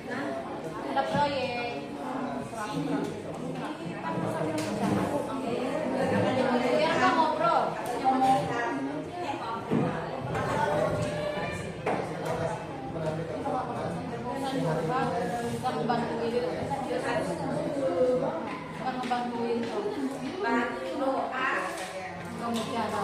Ada proyek. Ya kan ngobrol. Bukan ngebantuin, bukan ngebantuin tuh. Kamu cara.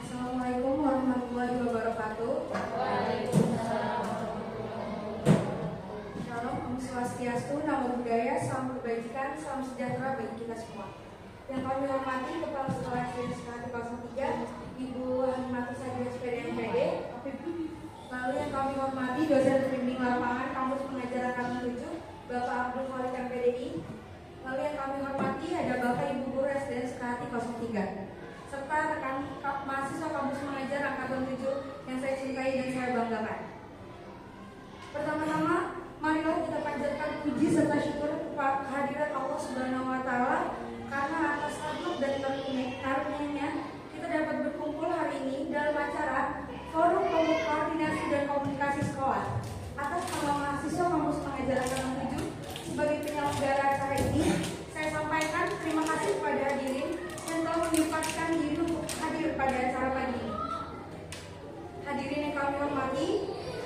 Assalamualaikum warahmatullahi wabarakatuh. Shalom, Om Swastiastu, Namo Buddhaya, Salam Kebajikan, Salam Sejahtera bagi kita semua. Yang kami hormati Kepala Sekolah SD Sekarang 03, Ibu Halimati Sadia SPD MPD. Lalu yang kami hormati dosen pembimbing lapangan Kampus Pengajaran Angkatan 7, Bapak Abdul Khalid MPDI. Lalu yang kami hormati ada Bapak Ibu Guru SDN Sekarang 03. Serta rekan mahasiswa kampus mengajar angkatan 7 yang saya cintai dan saya banggakan. Pertama-tama, marilah kita panjatkan puji serta syukur kehadirat Allah Subhanahu wa Ta'ala karena atas rahmat dan karunia-Nya kita dapat berkumpul hari ini dalam acara Forum Koordinasi dan Komunikasi Sekolah. Atas nama mahasiswa kampus mengajar angkatan 7 sebagai penyelenggara acara ini, saya sampaikan terima kasih kepada hadirin yang telah menyempatkan diri untuk hadir pada acara pagi ini. Hadirin yang kami hormati,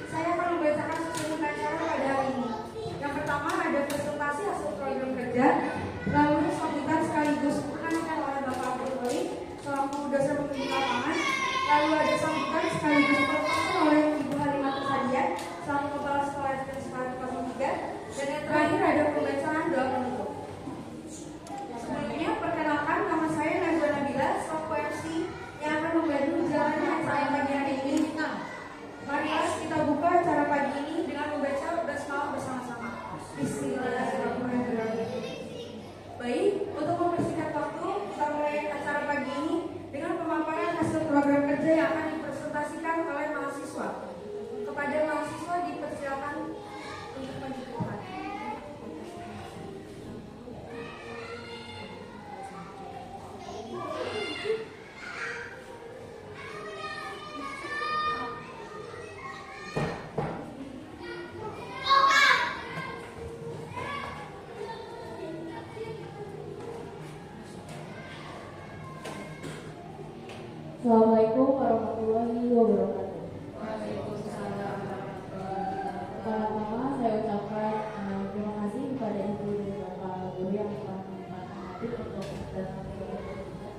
saya akan membacakan susunan acara pada hari ini. Yang pertama ada presentasi hasil program kerja, lalu sambutan sekaligus perkenalkan oleh Bapak Abdul Khalid selaku dosen pembimbing lapangan, lalu ada sambutan sekaligus perkenalkan oleh Ibu Halimati Sadia selaku Kepala Sekolah SD Sekarang 03, dan yang terakhir ada pembacaan doa penutup. Sebelumnya, perkenalkan nama saya Najwa Nabila selaku MC yang akan membantu jalannya acara pagi hari ini. Marilah kita buka acara pagi ini dengan membaca basmalah bersama-sama. Bismillahirrahmanirrahim. Baik, untuk mempersingkat waktu, kita mulai acara pagi ini dengan pemaparan hasil program kerja yang akan dipresentasikan oleh mahasiswa. Kepada mahasiswa dipersilakan untuk menunjukkan. Assalamualaikum warahmatullahi wabarakatuh. Waalaikumsalam. Pertama-tama saya ucapkan terima kasih kepada Ibu dan Bapak Guru yang telah menyempatkan hadir untuk datang ke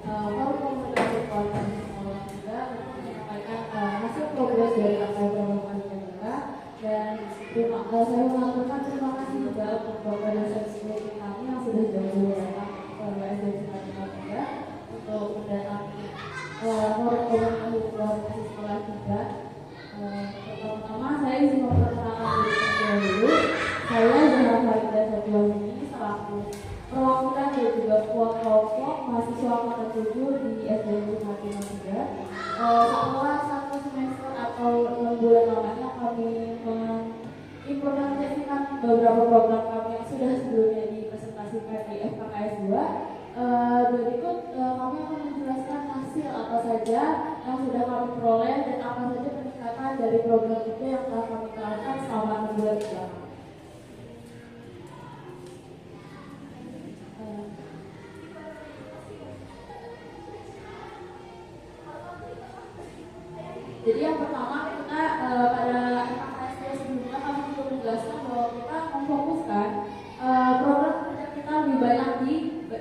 forum komunikasi koordinasi sekolah juga untuk menyampaikan hasil progres dari apa yang telah dilakukan dan saya mengaturkan terima kasih juga untuk Bapak dosen pembimbing kami yang sudah jauh-jauh datang ke SD Sekarang 03 untuk apa saja yang sudah kami peroleh dan apa saja peningkatan dari program itu yang telah kami terapkan selama 6 bulan belakangan. Jadi yang pertama kita pada FKSD sebelumnya kami juga menjelaskan bahwa kita memfokuskan program kerja kita lebih banyak di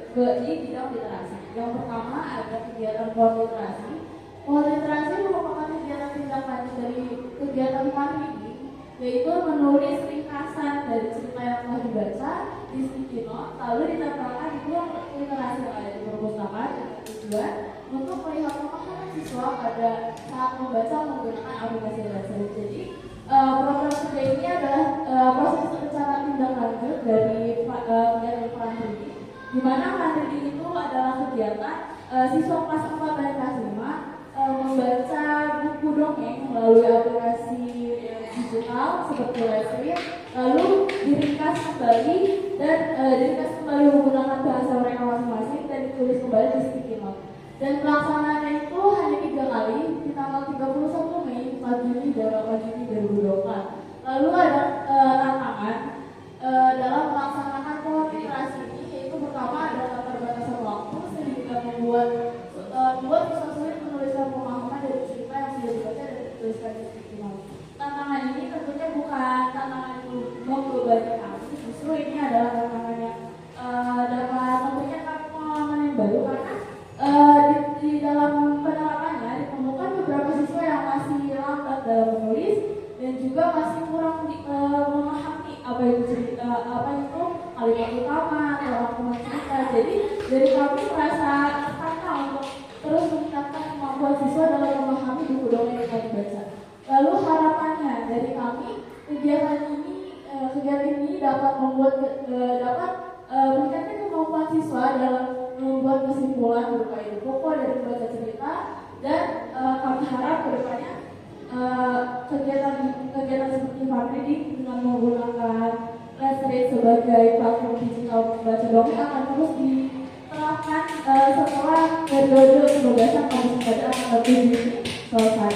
bidang literasi. Yang pertama ada kegiatan pohon literasi. Pohon literasi merupakan kegiatan tindak lanjut dari kegiatan kami ini, yaitu menulis ringkasan dari cerita yang telah dibaca di sticky note, lalu ditempelkan di ruang literasi yang ada di perpustakaan dengan tujuan untuk melihat pemahaman siswa pada saat membaca menggunakan aplikasi Laser. Jadi program kerja ini adalah proses perencanaan tindak lanjut dari kegiatan peran reading, di mana peran reading itu adalah kegiatan siswa kelas 4 dan kelas 5 membaca buku dongeng melalui aplikasi digital seperti Laser, lalu diringkas kembali menggunakan bahasa mereka masing-masing dan ditulis kembali di sticky note. Dan pelaksanaannya itu hanya 3 kali di tanggal 31 Mei, 4 Juni, dan 8 Juni 2024. Lalu ada tantangan dalam melaksanakan pohon literasi ini, yaitu pertama ada keterbatasan waktu sehingga membuat siswa sulit menuliskan pemahaman dari cerita yang sudah dibaca dan dituliskan di sticky note. Tantangan ini tentunya bukan tantangan membebani kami, justru ini adalah tantangan yang dapat memberikan kami pengalaman yang baru karena di dalam penerapannya ditemukan beberapa siswa yang masih lambat dalam menulis dan juga masih kurang memahami apa itu cerita, apa itu kalimat utama atau rangkuman cerita. Jadi dari kami merasa tertantang untuk terus meningkatkan kemampuan siswa dalam memahami buku dongeng yang kami baca. Lalu harapannya dari kami kegiatan ini dapat meningkatkan kemampuan siswa dalam membuat kesimpulan berupa ide pokok dari membaca cerita, dan kami harap kedepannya kegiatan seperti fun reading dengan menggunakan Laser sebagai platform digital membaca dongeng akan terus diterapkan setelah periode penugasan Komisi Pada tanggal 7 Juni selesai.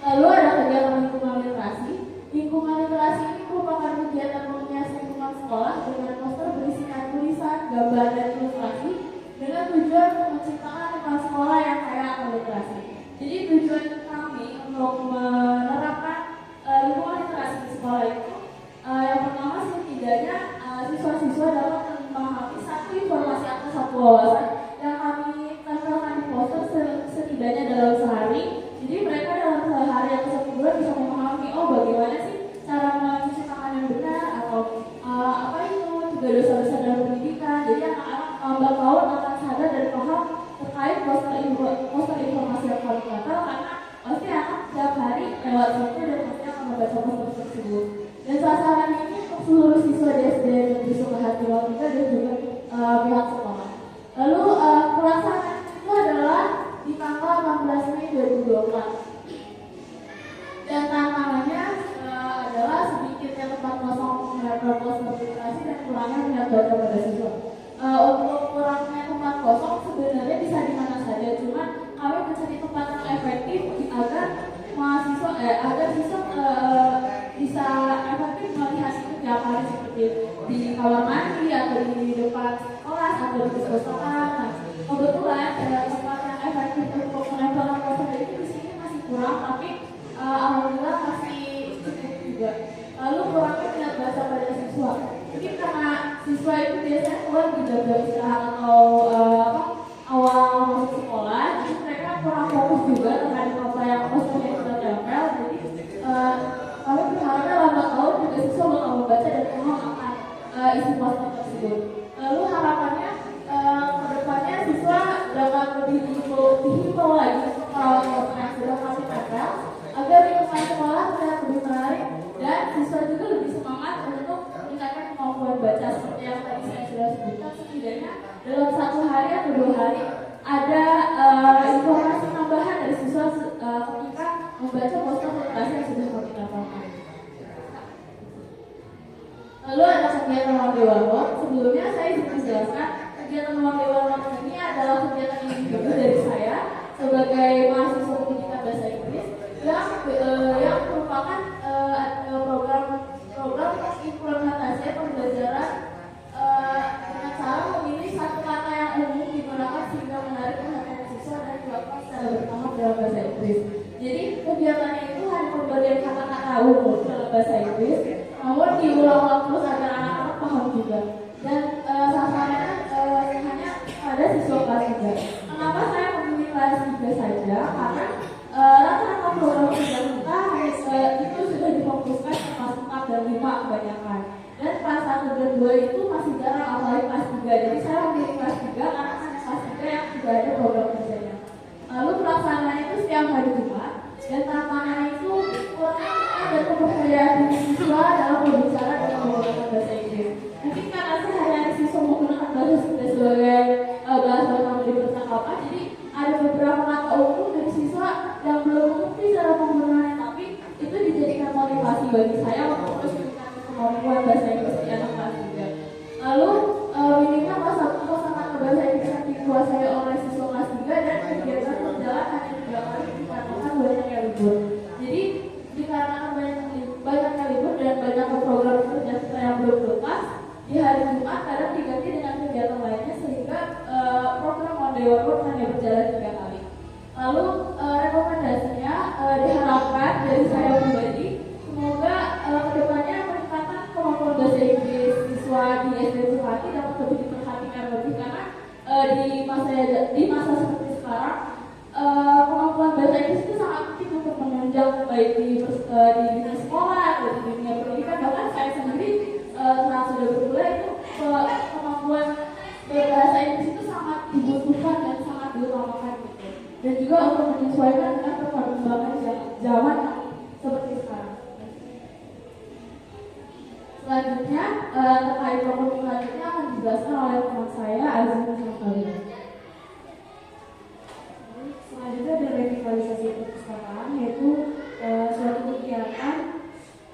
Lalu ada kegiatan lingkungan literasi. Lingkungan literasi ini merupakan kegiatan menghias lingkungan sekolah dengan poster berisikan tulisan, gambar, dan ilustrasi dengan tujuan untuk menciptakan lingkungan sekolah yang kaya akan literasi. Jadi tujuan kami untuk menerapkan lingkungan literasi di sekolah itu yang pertama setidaknya siswa-siswa dapat memahami satu informasi atau satu wawasan yang kami tempelkan di poster setidaknya dalam sehari. Jadi mereka dalam sehari atau 1 bulan bisa memahami bagaimana sih cara mencuci tangan yang benar atau apa itu 3 dosa besar dalam pendidikan. Jadi anak-anak lambat laun akan sadar dan paham terkait poster informasi yang kami katakan, karena pasti anak setiap hari lewat situ dan pasti akan membaca poster tersebut. Dan sasaran ini untuk seluruh siswa di SD Negeri Sukahati 3 dan juga pihak sekolah. Lalu pelaksanaan itu adalah di tanggal 18 Mei 2024. Dan tantangannya adalah sedikitnya tempat kosong menghadap poster literasi dan kurangnya minat baca pada siswa. Untuk kurangnya tempat kosong sebenarnya bisa di mana saja, cuma kami mencari tempat yang efektif agar siswa bisa efektif melihat itu tiap hari, seperti di kamar mandi atau di depan kelas atau di perpustakaan. Nah, kebetulan tempat yang efektif untuk menempelkan poster itu di sini masih kurang, tapi alhamdulillah masih cukup juga. Lalu kurangnya minat baca pada siswa. Mungkin karena siswa itu biasanya keluar di jam-jam istirahat atau awal masuk sekolah, jadi mereka kurang fokus juga terhadap apa yang posternya kita tempel. Jadi kami berharapnya lambat laun juga siswa bakal membaca dan paham akan isi poster tersebut. Lalu harapannya kedepannya siswa dapat lebih dihimbau lagi untuk merawat poster yang sudah kami tempel agar lingkungan sekolah terlihat lebih menarik dan siswa juga lebih semangat untuk meningkatkan kemampuan baca. Seperti yang tadi saya sudah sebutkan, setidaknya dalam 1 hari atau 2 hari ada informasi tambahan dari siswa ketika membaca poster literasi yang sudah kami dapatkan. Lalu ada kegiatan One Day One Word. Sebelumnya saya ingin menjelaskan kegiatan One Day One Word ini adalah kegiatan individu dari saya sebagai mahasiswa pendidikan bahasa Inggris yang merupakan program implementasi pembelajaran dengan cara memilih satu kata yang umum digunakan sehingga menarik perhatian siswa dan dilakukan secara bersama dalam bahasa Inggris. Jadi kegiatannya itu hanya pemberian kata-kata umum dalam bahasa Inggris, namun diulang-ulang terus agar anak-anak paham juga. Dan sasarannya hanya pada siswa kelas 3. Kenapa saya memilih kelas 3 saja? Karena rata-rata program kerja kita itu sudah difokuskan ke kelas 4 dan 5 kebanyakan. Dan kelas 1 dan 2 itu masih jarang, apalagi kelas 3. Jadi saya memilih kelas 3 karena hanya kelas 3 yang sudah ada program kerjanya. Lalu pelaksanaannya itu setiap hari Jumat, dan tantangannya itu ada kepercayaan siswa dalam berbicara dan menggunakan bahasa Inggris. Mungkin karena sehari-hari siswa menggunakan bahasa Inggris sebagai bahasa utama di percakapan, jadi ada beberapa kata umum dari siswa yang belum mengerti cara penggunaannya, tapi itu dijadikan motivasi bagi saya untuk terus meningkatkan kemampuan bahasa Inggris di anak kelas 3. Lalu minimnya kosakata bahasa Inggris yang dikuasai oleh siswa kelas 3 dan kegiatan berjalan hanya 3 kali dikarenakan banyaknya libur. Jadi dikarenakan banyaknya libur dan banyak program kerja kita yang belum tuntas, di hari Jumat kadang diganti dengan kegiatan lainnya sehingga program on the work hanya berjalan 3 kali. Lalu rekomendasinya diharapkan dari saya pribadi, semoga kedepannya peningkatan kemampuan bahasa Inggris siswa di SD Suhati dapat lebih diperhatikan lebih, karena di masa seperti sekarang kemampuan bahasa Inggris itu sangat penting untuk menunjang baik di dunia sekolah atau di dunia pendidikan. Bahkan saya sendiri saat sudah berkuliah itu kemampuan berbahasa Inggris itu sangat dibutuhkan dan sangat diutamakan gitu. Dan juga untuk menyesuaikan dengan perkembangan zaman seperti sekarang. Selanjutnya terkait program selanjutnya akan dijelaskan oleh teman saya Azmi Sakali. Selanjutnya ada revitalisasi perpustakaan, yaitu suatu kegiatan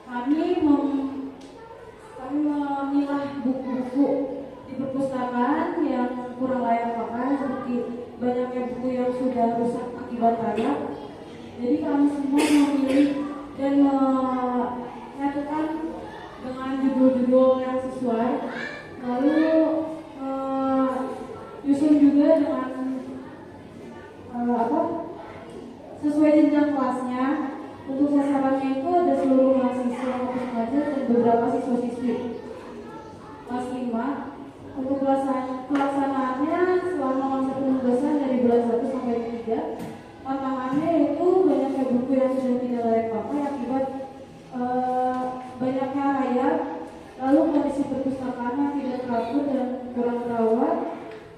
kami memilah buku-buku di perpustakaan yang kurang layak pakai, seperti banyaknya buku yang sudah rusak akibat rayap. Jadi kami semua memilih dan menyatukan dengan judul-judul yang sesuai, lalu nyusun juga dengan sesuai jenjang kelasnya. Untuk sasarannya itu ada seluruh mahasiswa kampus Majer dan beberapa siswa-siswi kelas 5. Untuk pelaksanaannya selama masa penugasan dari bulan 1 sampai 3. Tantangannya yaitu banyaknya buku yang sudah tidak layak pakai akibat banyaknya rayap, lalu kondisi perpustakaan yang tidak teratur dan kurang terawat.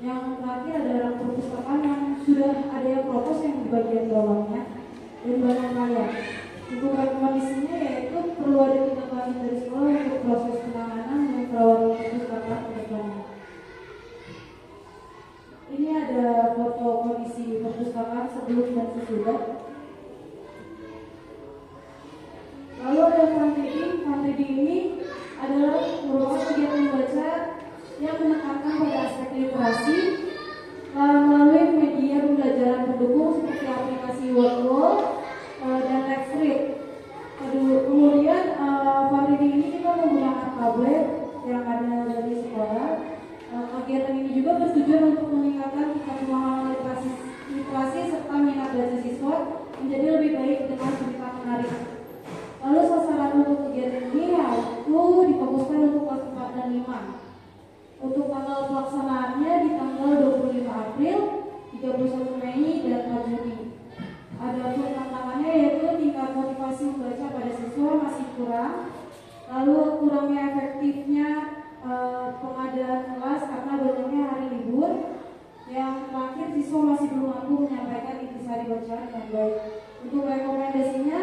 Yang terakhir adalah perpustakaan yang sudah ada yang propos yang di bagian bawahnya dan banyak rayap. Untuk rekomendasinya yaitu perlu ada tindak lanjut dari sekolah untuk proses penanganan dan perawatan perpustakaan ke depannya. Ini ada foto kondisi perpustakaan sebelum dan sesudah. Lalu ada fun reading ini adalah merupakan kegiatan baca yang menekankan pada aspek literasi melalui media pembelajaran pendukung seperti aplikasi Wordwall dan Lexread. Kemudian fun reading ini kita menggunakan tablet yang ada dari sekolah. Kegiatan ini juga bertujuan untuk meningkatkan tingkat pemahaman literasi serta minat baca siswa menjadi lebih baik dengan cerita menarik. Lalu sasaran untuk kegiatan ini yaitu difokuskan untuk kelas 4 dan 5. Untuk tanggal pelaksanaannya di tanggal 25 April, 31 Mei, dan 4 Juni. Adapun tantangannya yaitu tingkat motivasi membaca pada siswa masih kurang, lalu kurangnya efektifnya pengadaan kelas karena banyaknya hari libur. Yang terakhir, siswa masih belum mampu menyampaikan intisari bacaan dengan baik. Untuk rekomendasinya,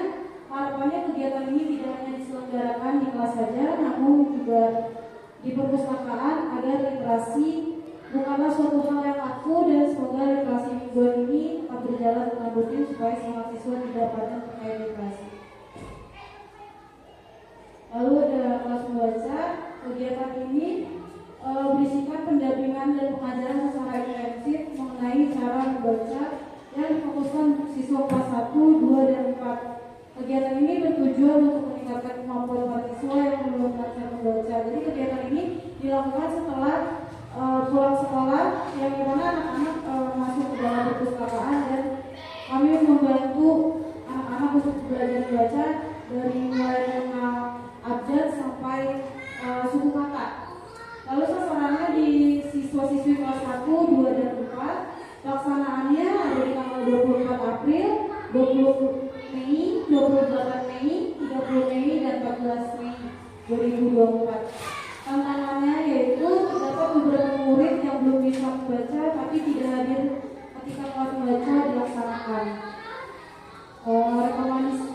harapannya kegiatan ini tidak hanya diselenggarakan di kelas saja, namun juga di perpustakaan agar literasi bukanlah suatu hal yang laku, dan semoga literasi mingguan ini tetap berjalan dengan rutin supaya semua siswa tidak padat terkait literasi. Lalu ada kelas membaca. Kegiatan ini berisikan pendampingan dan pengajaran secara intensif mengenai cara membaca yang difokuskan untuk siswa kelas 1, 2, dan 4. Kegiatan ini bertujuan untuk meningkatkan kemampuan para siswa yang belum lancar membaca. Jadi kegiatan ini dilakukan setelah pulang sekolah, yang dimana anak-anak masuk ke dalam perpustakaan dan kami membantu anak-anak untuk belajar membaca dari mulai mengenal abjad sampai suku kata. Lalu sasarannya di siswa-siswi kelas 1, 2, dan 4. Pelaksanaannya ada di tanggal 24 April, 20 Mei, 28 Mei, 30 Mei, dan 14 Mei 2024. Tantangannya yaitu terdapat beberapa murid yang belum bisa membaca tapi tidak hadir ketika kelas membaca dilaksanakan.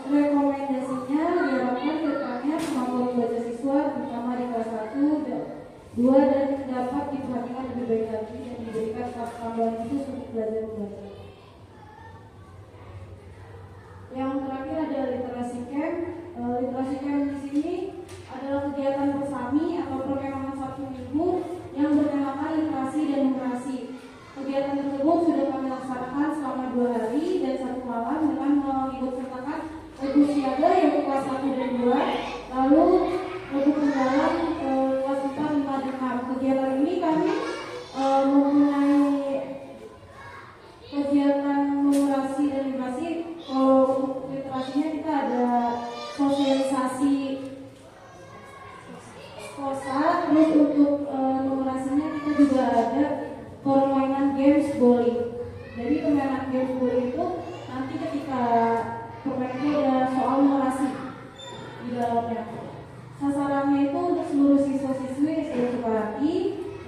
Rekomendasinya diharapkan ke depannya kemampuan membaca siswa terutama di kelas 1, 2 dan dapat diperhatikan lebih baik lagi dan diberikan tambahan khusus untuk belajar membaca. Yang terakhir ada literasi camp. Literasi camp di sini adalah kegiatan bersami atau perkemahan Sabtu Minggu yang bertemakan literasi dan numerasi. Kegiatan tersebut sudah kami laksanakan selama 2 hari dan 1 malam dengan mengikut sertakan buku siaga yaitu kelas 1 dan 2, lalu buku penggalan kelas 4, 5, dan 6. Kegiatan ini kami mempunyai kegiatan numerasi dan literasi. Kalau untuk literasinya kita ada sosialisasi kosa, terus untuk numerasinya kita juga ada permainan games bowling. Jadi permainan games bowling itu nanti ketika permainan itu ada soal numerasi di dalamnya. Sasarannya itu untuk seluruh siswa-siswi SD Sukarati.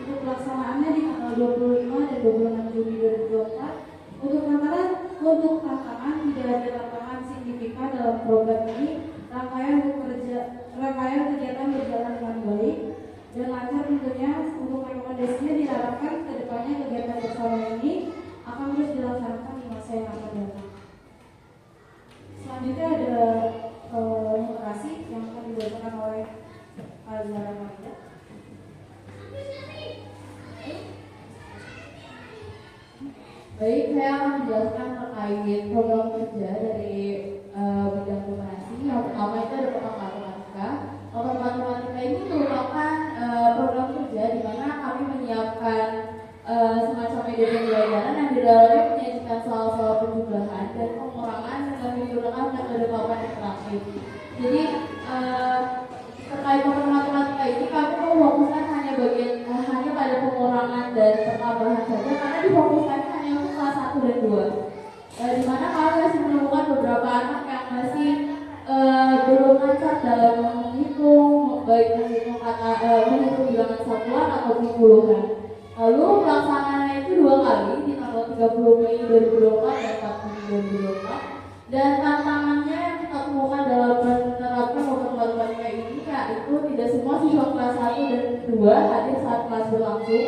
Untuk pelaksanaannya di tanggal 25 dan 26 Juni 2024. Untuk tantangan tidak ada tantangan signifikan dalam program ini. Rangkaian kegiatan berjalan dengan baik dan lancar tentunya. Untuk rekomendasinya diharapkan ke depannya kegiatan bersama ini akan terus dilaksanakan di masa yang akan datang. Selanjutnya ada numerasi yang akan dibacakan oleh Azhara Maria. Baik, saya akan menjelaskan terkait program kerja dari bidang numerasi. Yang pertama itu ada program matematika. Program matematika ini merupakan program kerja di mana kami menyiapkan semacam media pembelajaran yang di dalamnya menyajikan soal-soal penjumlahan dan pengurangan dengan menggunakan metode papan interaktif. Jadi terkait program matematika ini kami memfokuskan hanya pada pengurangan dan pertambahan saja karena difokuskan hanya untuk kelas 1 dan 2. Di mana kami masih menemukan beberapa anak yang masih belum lancar dalam menghitung, baik menghitung bilangan satuan atau puluhan. Lalu pelaksanaannya itu 2 kali di tanggal 30 Mei 2024 dan 4 Juni 2024. Dan tantangannya yang kita temukan dalam menerapkan program matematika ini yaitu tidak semua siswa kelas 1 dan 2 hadir saat kelas berlangsung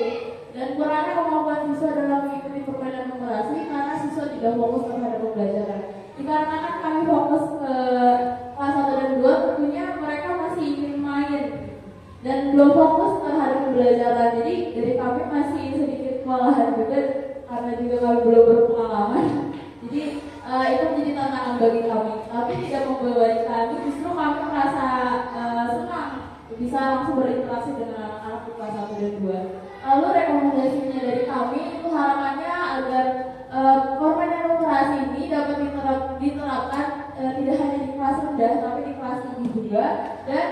dan kurangnya kemampuan siswa dalam mengikuti permainan numerasi karena siswa tidak fokus terhadap pembelajaran. Dikarenakan kami fokus ke kelas 1 dan 2, tentunya mereka masih ingin main dan belum fokus terhadap pembelajaran. Jadi dari kami masih sedikit kewalahan juga karena juga kami belum berpengalaman. Jadi itu menjadi tantangan bagi kami. Tapi tidak membebani kami, justru kami merasa senang bisa langsung berinteraksi dengan anak-anak di kelas 1 dan 2. Lalu rekomendasinya dari kami itu harapannya agar permainan numerasi ini dapat diterapkan tidak hanya di kelas rendah tapi di kelas tinggi juga, dan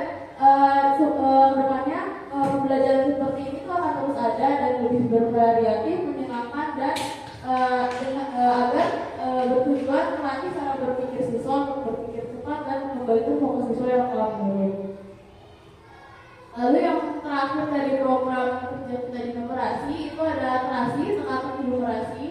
kedepannya pembelajaran seperti ini tuh akan terus ada dan lebih bervariatif, menyenangkan dan agar bertujuan melatih cara berpikir siswa untuk berpikir cepat dan membantu fokus siswa yang telah menurun. Lalu yang terakhir dari program kerja kita di numerasi itu ada terasi, tekanan di numerasi,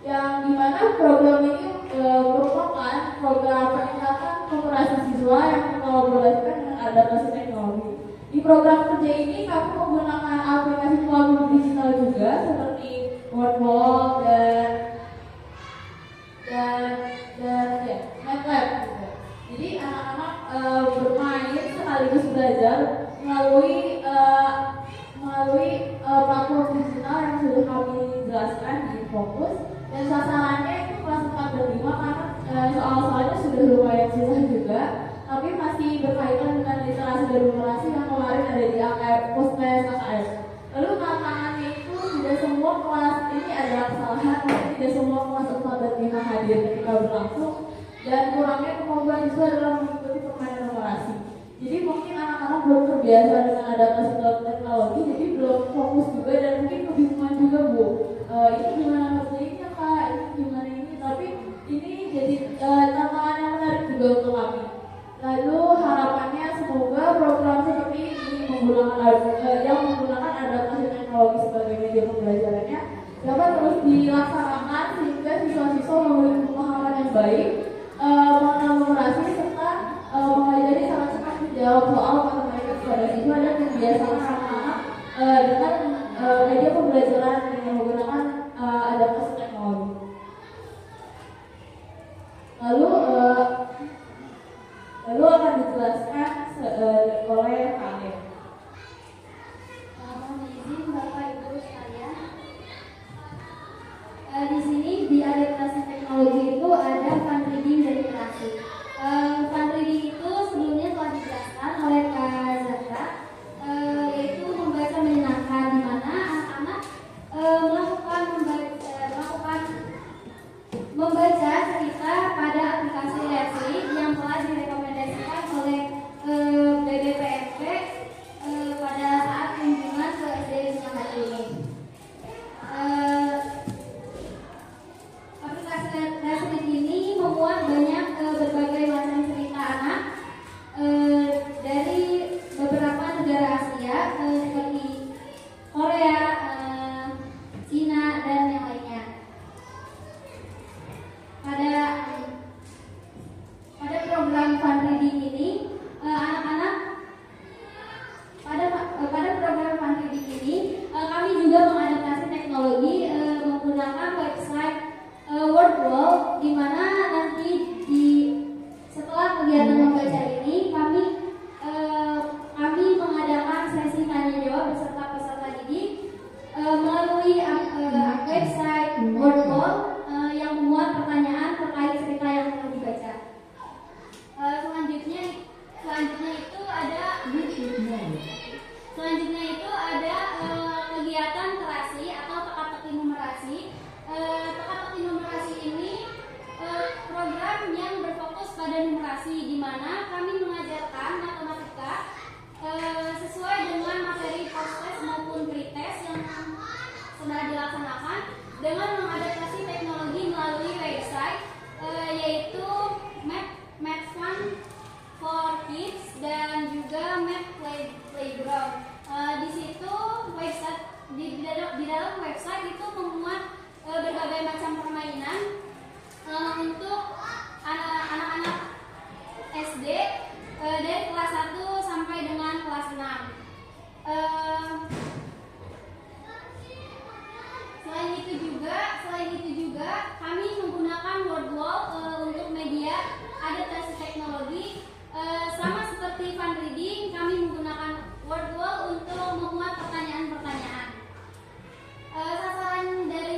yang dimana program ini merupakan program peningkatan numerasi siswa yang berkolaborasikan dengan adaptasi teknologi. Di program kerja ini kami menggunakan aplikasi platform digital juga seperti Wordwall dan ya, MATLAB gitu. Jadi anak-anak bermain sekaligus belajar melalui platform digital yang sudah kami jelaskan di fokus, Dan sasarannya itu kelas 4 dan 5 karena soal-soalnya sudah lumayan susah juga, tapi masih berkaitan dengan literasi dan numerasi yang kemarin ada di Pospes AKS. Lalu tantangannya itu tidak semua kelas ini adalah kesalahan, tapi tidak semua kelas 4 dan 5 hadir ketika berlangsung, dan kurangnya kemampuan siswa dalam mengikuti permainan numerasi. Jadi mungkin anak-anak belum terbiasa dengan adaptasi dalam teknologi, jadi belum fokus juga dan mungkin kebingungan juga Bu. Ini gimana ngerjainnya Kak, ini gimana ini, tapi ini jadi tantangan yang menarik juga untuk kami. Lalu harapannya semoga program seperti ini yang menggunakan adaptasi teknologi sebagai media pembelajarannya dapat terus dilaksanakan sehingga siswa-siswa memiliki pemahaman yang baik mengenal numerasi serta mengajari sangat cepat menjawab soal matematika kepada siswa dan membiasakan anak-anak dengan media pembelajaran dengan menggunakan adaptasi teknologi. Lalu akan dijelaskan oleh Kak. Mohon izin Bapak Ibu sekalian. Di sini di adaptasi teknologi itu ada fun reading dan literasi. Fun reading itu sebelumnya telah dijelaskan oleh Kak Zahra, yaitu membaca menyenangkan, di mana anak-anak membaca cerita pada aplikasi Leslie yang telah direkomendasikan oleh BBPMP pada saat kunjungan ke SD Wisma hari ini. Aplikasi Leslie ini memuat banyak berbagai macam cerita anak dari beberapa negara Asia seperti Korea, Cina, dan yang lainnya. Pada program fun reading ini, pada program fun reading ini kami juga mengadaptasi teknologi menggunakan website Wordwall, di mana nanti setelah kegiatan membaca ini kami mengadakan sesi tanya jawab beserta peserta didik melalui website Wordwall yang memuat pertanyaan terkait cerita yang telah dibaca. Selanjutnya itu ada kegiatan terasi atau teka-teki numerasi. Teka-teki numerasi ini program yang berfokus pada numerasi, di mana kami mengajarkan matematika sesuai dengan materi post-test maupun pre-test yang sudah dilaksanakan dengan mengadaptasi teknologi melalui website yaitu Math for Kids dan juga Math Playground. Di situ di dalam website itu memuat berbagai macam permainan untuk anak-anak SD dari kelas 1 sampai dengan kelas 6. Selain itu juga kami menggunakan Wordwall untuk media adaptasi teknologi. Sama seperti fun reading, kami menggunakan Wordwall untuk memuat pertanyaan-pertanyaan. Sasaran dari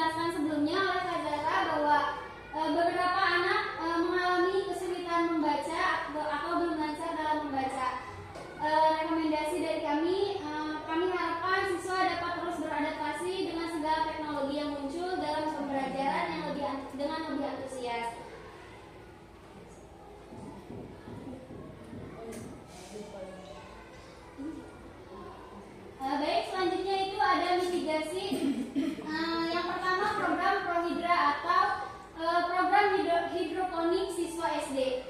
dijelaskan sebelumnya oleh Kak Zara bahwa beberapa anak mengalami kesulitan membaca atau belum lancar dalam membaca. Rekomendasi dari kami harapkan siswa dapat terus beradaptasi dengan segala teknologi yang muncul dalam pembelajaran yang dengan lebih antusias. Baik, selanjutnya itu ada mitigasi. Yang pertama program Prohidra atau program hidroponik siswa SD.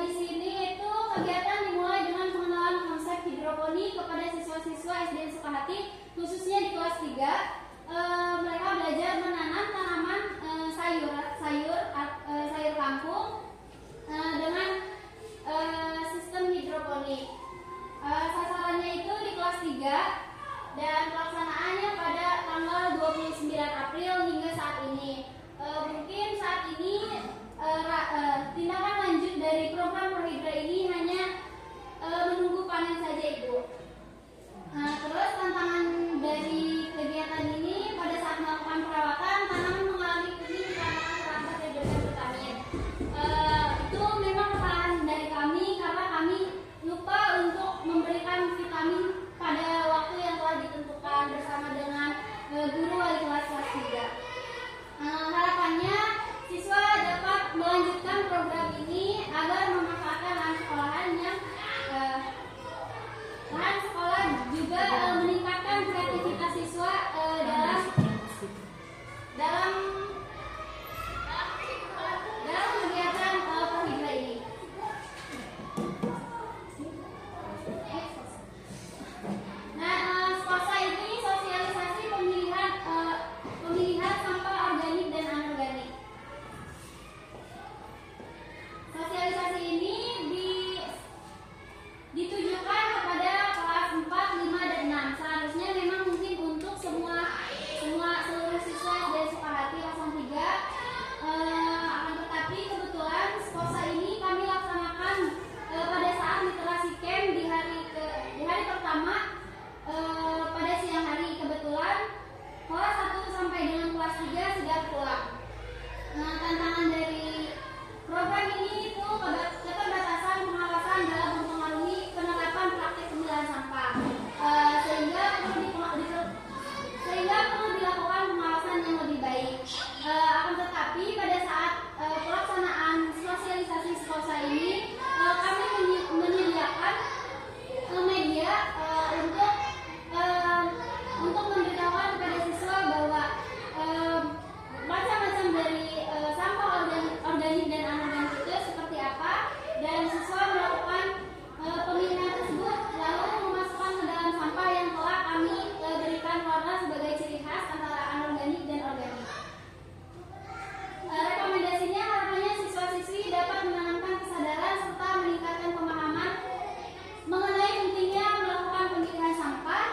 Di sini itu kegiatan dimulai dengan pengenalan konsep hidroponik kepada siswa-siswa SD Sukahati, khususnya di kelas 3. Mereka belajar menanam tanaman sayur kangkung dengan sistem hidroponik. Sasarannya itu di kelas 3 dan pelaksanaannya pada tanggal 29 April hingga saat ini. Mungkin saat ini tindakan lanjut dari program Prohidra ini hanya menunggu panen saja, Ibu. Terus tantangan dari kegiatan ini pada saat melakukan perawatan tanaman mengalami kuning dikarenakan perangkat hidrogen vitamin. Itu memang kesalahan dari kami karena kami lupa untuk memberikan vitamin pada waktu yang telah ditentukan bersama dengan guru wali kelas 3. Harapannya siswa dapat melanjutkan program ini agar memanfaatkan lahan sekolah juga meningkatkan kreativitas siswa dalam kegiatan Prohidra ini. Skotsa ini sosialisasi pemilihan sampah organik dan anorganik. Sosialisasi ini ditujukan kepada kelas 4, 5, dan 6. Seharusnya memang mungkin untuk seluruh siswa SD Sukahati kelas 3. Akan tetapi kebetulan skotsa ini kami laksanakan pada saat literasi camp di hari pertama pada siang hari. Kebetulan kelas 1 sampai dengan kelas 3 sudah pulang. Tantangan dari program ini itu keterbatasan pengawasan dalam mempengaruhi penerapan praktik pemilahan sampah, sehingga perlu dilakukan pengawasan yang lebih baik. Akan tetapi pada saat pelaksanaan sosialisasi skotsa ini kami menyediakan media untuk memberitahukan kepada siswa bahwa macam-macam dari sampah organik dan anorganik itu seperti apa, dan siswa melakukan pemilihan tersebut lalu memasukkan ke dalam sampah yang telah kami berikan warna sebagai ciri khas antara anorganik dan organik. Rekomendasinya harapannya siswa-siswi dapat menanamkan kesadaran serta meningkatkan pemahaman mengenai pentingnya melakukan pemilihan sampah,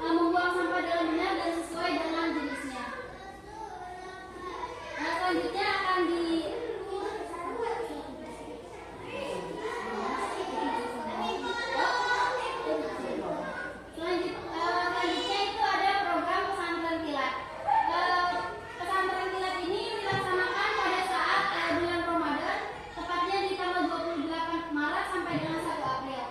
membuang sampah dengan benar dan sesuai dengan jenisnya. Selanjutnya akan selanjutnya itu ada program pesantren kilat. Pesantren kilat ini dilaksanakan pada saat bulan Ramadan, tepatnya di tanggal 28 Maret sampai dengan 1 April.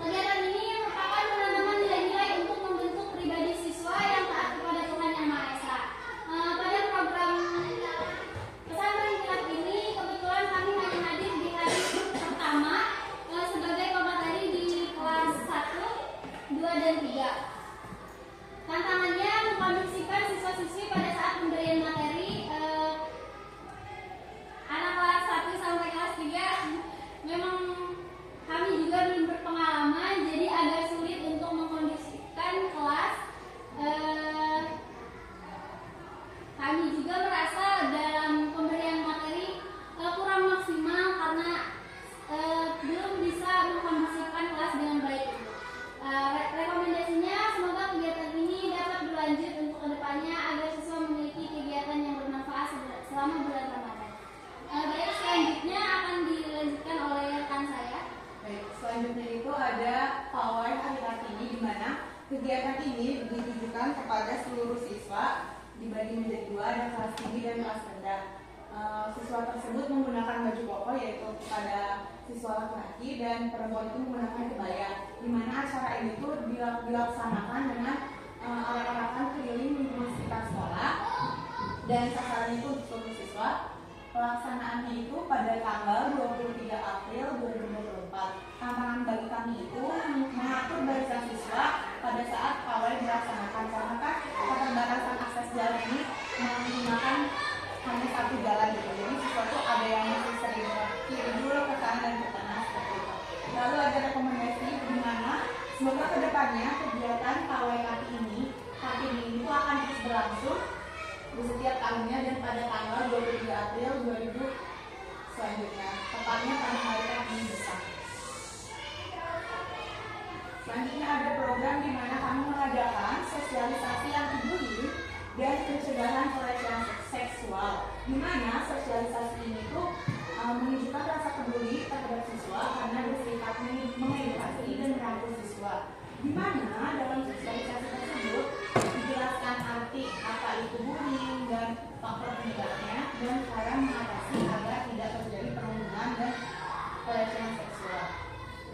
Kegiatan ini merupakan penanaman nilai-nilai untuk membentuk pribadi siswa yang taat kepada Tuhan Yang Maha Esa. Pada program pesantren kilat ini kebetulan kami hanya hadir di hari pertama sebagai pemateri di kelas 1, 2, dan 3. Tantangannya mengkondisikan siswa-siswi pada saat pemberian materi. Anak kelas 1 sampai kelas 3 memang kami juga belum berpengalaman, jadi agak sulit untuk mengkondisikan kelas. Kami juga merasa dalam pemberian materi kurang maksimal karena belum bisa mengkondisikan kelas dengan baik. Rekomendasinya semoga kegiatan ini dapat berlanjut untuk kedepannya agar siswa memiliki kegiatan yang bermanfaat selama bulan Ramadan. Baik, selanjutnya akan dilanjutkan oleh rekan saya. Baik, selanjutnya itu ada pawai akhir-akhir ini, di mana kegiatan ini ditujukan perlindungan kepada seluruh siswa dibagi menjadi 2, ada kelas tinggi dan kelas rendah. Siswa tersebut menggunakan baju koko, yaitu kepada siswa laki-laki, dan perempuan itu menggunakan kebaya, di mana acara ini tuh dilaksanakan dengan arak-arakan keliling lingkungan sekitar sekolah, dan sasaran itu untuk seluruh siswa. Pelaksanaannya itu pada tanggal 23 April 2024. Tantangan bagi kami itu mengatur barisan siswa pada saat pawai dilaksanakan, karena kan keterbatasan akses jalan ini menggunakan hanya satu jalan gitu. Jadi siswa tuh ada yang masih sering kiri dulu ke kanan dan ke tengah seperti itu. Lalu ada rekomendasi di mana semoga kedepannya kegiatan pawai Kartini ini itu akan terus berlangsung di setiap tahunnya dan pada tanggal 23 April 2000 selanjutnya, tepatnya pada hari Kartini besar. Selanjutnya ada program di mana kami mengadakan sosialisasi anti-bullying dan pencegahan pelecehan seksual, di mana sosialisasi ini tuh menunjukkan rasa peduli terhadap siswa karena bersifat mengedukasi dan merangkul siswa, di mana dalam sosialisasi tersebut dijelaskan arti apa itu bullying dan faktor penyebabnya dan cara mengatasi agar tidak terjadi perundungan dan pelecehan seksual.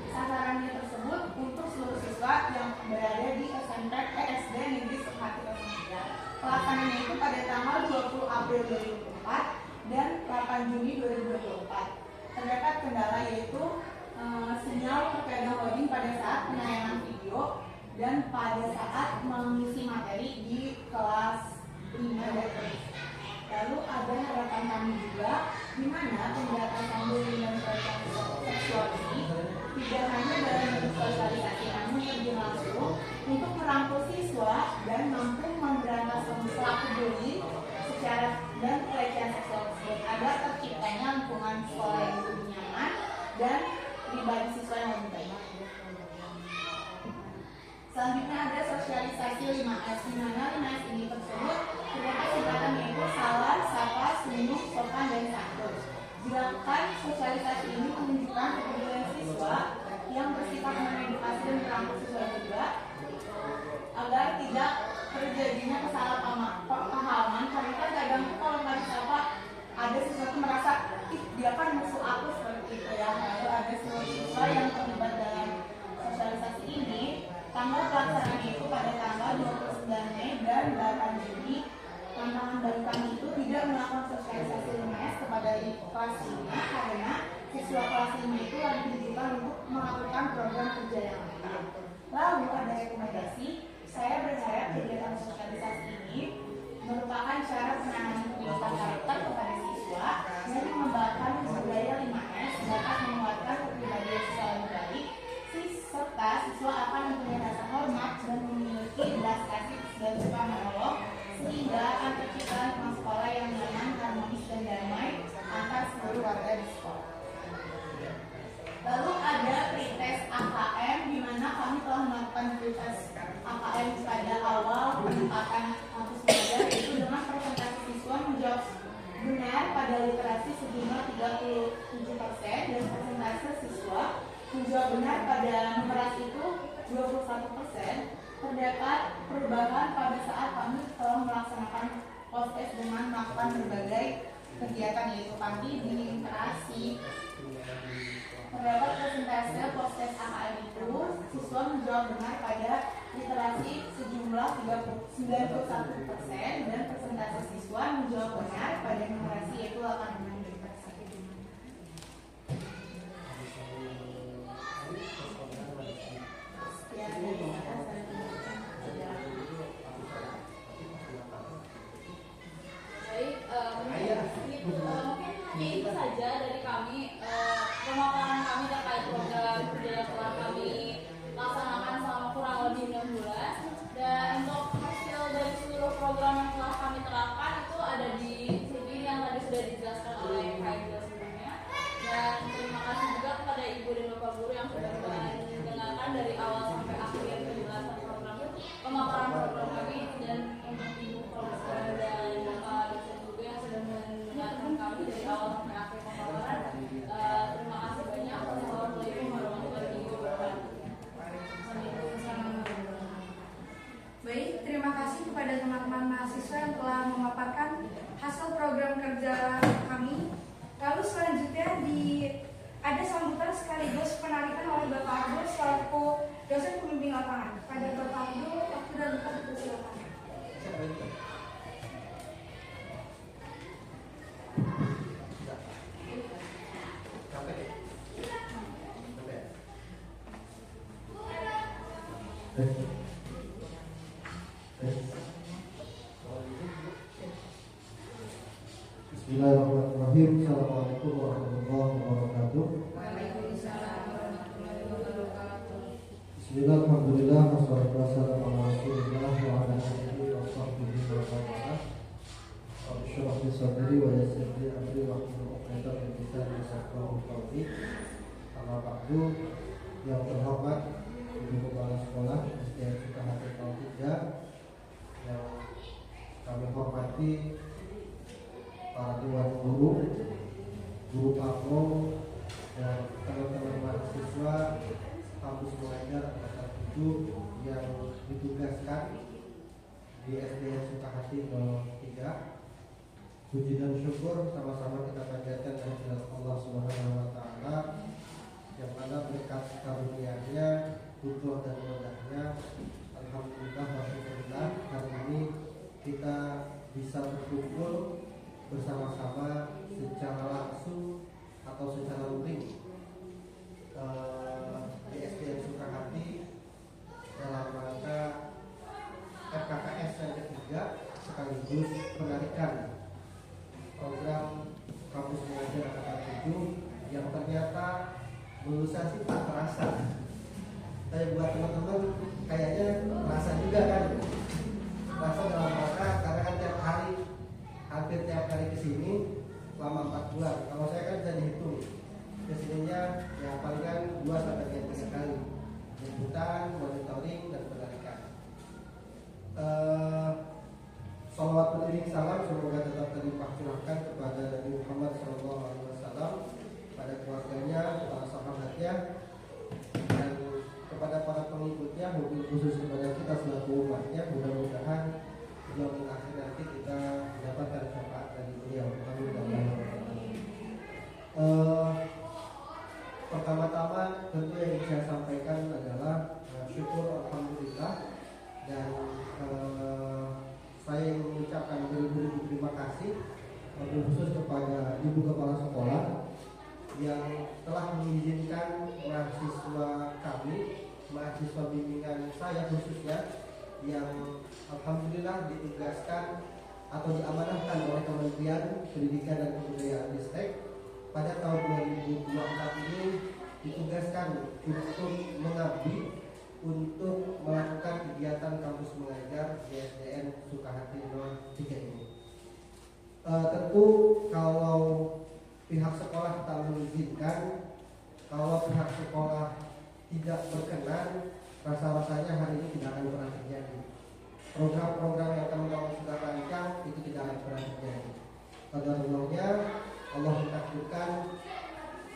Sasarannya tersebut untuk seluruh siswa yang berada di SMP SD Negeri Sukhati Kesembilan. Pelaksananya itu pada tanggal 20 April 2024 dan 8 Juni 2024. Terdapat kendala yaitu sinyal terkadang loading pada saat penayangan video dan pada saat mengisi materi di kelas 5 dan 6. Lalu ada harapan kami juga di mana pemberantasan bullying dan pelecehan seksual ini tidak hanya dalam bentuk sosialisasi namun terjun langsung untuk merangkul siswa dan mampu memberantas pelaku bullying secara dan pelecehan seksual tersebut agar terciptanya lingkungan sekolah yang lebih nyaman dan pribadi siswa yang lebih baik. Selanjutnya ada sosialisasi 5S, di mana 5S ini tersebut terdapat singkatan yaitu salam, sapa, senyum, sopan, dan santun. Dilakukan sosialisasi ini menunjukkan kepedulian siswa yang bersifat mengedukasi dan merangkul siswa juga agar tidak terjadinya kesalahpahaman, karena kan kadang kalau nggak disapa ada sesuatu merasa ih dia kan musuh aku seperti itu ya. Lalu ada seluruh siswa yang terlibat dalam sosialisasi ini. Tanggal pelaksanaannya itu pada tanggal 29 Mei dan 8 Juni. Tantangan bagi kami itu tidak melakukan sosialisasi 5S kepada kelas 5 karena siswa kelas 5 itu lagi dididik untuk melakukan program kerja yang lain. Lalu ada rekomendasi, saya berharap kegiatan sosialisasi ini merupakan cara penanganan kegiatan karakter kepada siswa dan mengembangkan budaya 5S dapat menguatkan kepribadian siswa yang baik, serta siswa akan mempunyai rasa hormat dan memiliki belas kasih dan suka menolong sehingga akan tercipta lingkungan sekolah yang nyaman, harmonis, dan damai antar seluruh warga di sekolah. Lalu ada pretest AKM di mana kami telah melakukan pretest AKM pada awal penempatan kampus muda, yaitu dengan presentasi siswa menjawab benar pada literasi sejumlah 37% dan persentase siswa menjawab benar pada numerasi itu 21%. Terdapat perubahan pada saat kami telah melaksanakan post-test dengan melakukan berbagai kegiatan yaitu kami di literasi. Terdapat persentase post-test AKM itu siswa menjawab benar pada literasi sejumlah 91% dan persentase siswa menjawab benar pada numerasi yaitu 86%. Mungkin itu saja dari kami, pemaparan kami terkait program kerja telah kami laksanakan selama kurang lebih 6 bulan. Dan untuk hasil dari seluruh program yang telah kami terapkan itu ada di sini yang tadi sudah dijelaskan oleh kepada teman-teman mahasiswa yang telah memaparkan hasil program kerja kami. Lalu selanjutnya ada sambutan sekaligus penarikan oleh Bapak Abdul selaku dosen pembimbing lapangan. Pada Bapak Abdul, waktu dan tempat dipersilakan. Bismillahirrahmanirrahim. Assalamualaikum warahmatullahi wabarakatuh. Waalaikumsalam warahmatullahi wabarakatuh. Bismillah, alhamdulillah, wassalatu wassalamu ala rasulillah wa ala alihi wa sahbihi wa sallam. Rabbi shrah li sadri wa yassir li amri wahlul 'uqdatam min lisani yafqahu qawli. Amma ba'du. Yang terhormat Ibu Kepala Sekolah SDN Sukahati 03, yang kami hormati para dewan guru, guru pakro, dan teman-teman mahasiswa kampus mengajar angkatan 7 yang ditugaskan di SDN Sukahati 03. Puji dan syukur sama-sama kita panjatkan kehadirat Allah Subhanahu wa taala, yang mana berkat karunia-Nya, tujuh dan mudahnya, alhamdulillah wa syukurillah, hari ini kita bisa berkumpul bersama-sama secara langsung atau secara luring di SDN Sukahati dalam rangka FKKS yang ketiga, sekaligus penarikan program kampus mengajar angkatan 7 yang ternyata menurut saya sih tak terasa. Tapi buat teman-teman kayaknya terasa juga kan, terasa dalam rangka karena kan hampir tiap hari kesini selama 4 bulan. Kalau saya kan bisa dihitung kesininya ya palingan 2-3 kali jemputan, monitoring, dan penarikan. Salawat beriring salam semoga tetap terlimpah curahkan kepada Nabi Muhammad SAW, pada keluarganya, para sahabatnya, dan kepada para pengikutnya, mungkin khusus kepada kita selaku umatnya. Mudah-mudahan di akhir nanti kita mendapatkan syafaat dari beliau. Pertama-tama tentu yang saya sampaikan adalah syukur alhamdulillah, dan saya ingin mengucapkan beribu-ribu terima kasih khusus kepada Ibu Kepala Sekolah yang telah mengizinkan mahasiswa kami, mahasiswa bimbingan saya khususnya, yang alhamdulillah ditugaskan atau diamanahkan oleh Kementerian Pendidikan dan Kebudayaan Ristek pada tahun 2024 ini, ditugaskan untuk mengabdi, untuk melakukan kegiatan kampus mengajar di SDN Sukahati 03 ini. Tentu kalau pihak sekolah tak mengizinkan, kalau pihak sekolah tidak berkenan, rasa-rasanya hari ini tidak akan pernah terjadi. Program-program yang teman-teman sudah rancang itu tidak akan pernah terjadi. Qadarullah, Allah mentakdirkan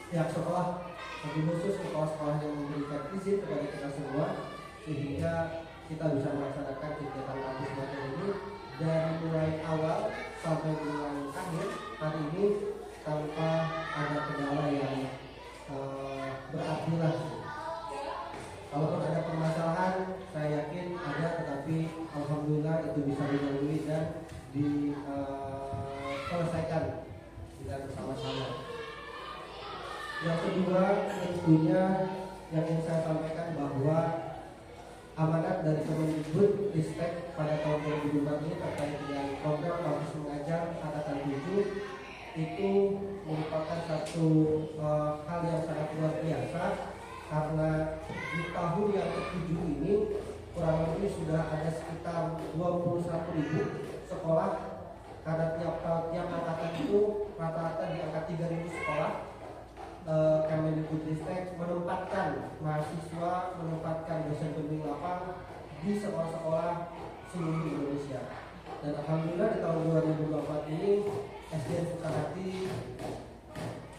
pihak sekolah, lebih khusus sekolah-sekolah yang memberikan izin kepada kita semua, sehingga kita bisa melaksanakan kegiatan kampus mengajar ini dari mulai awal sampai dengan akhir hari ini tanpa ada kendala yang berarti lah. Kalaupun ada permasalahan, saya yakin ada, tetapi alhamdulillah itu bisa dilalui dan diselesaikan dengan bersama-sama. Yang kedua, tentunya yang ingin saya sampaikan bahwa amanat dari Kemendikbud Ristek pada tahun 2004 ini terkait dengan program kampus mengajar angkatan 7 itu merupakan satu hal yang sangat luar biasa, karena di tahun yang ke-7 ini kurang lebih sudah ada sekitar 21.000 sekolah, karena tiap angkatan itu rata-rata di angka 3.000 sekolah. Kemendikbudristek menempatkan mahasiswa, menempatkan dosen pembimbing lapangan di sekolah-sekolah seluruh Indonesia. Dan alhamdulillah di tahun 2024 ini SDN Sukahati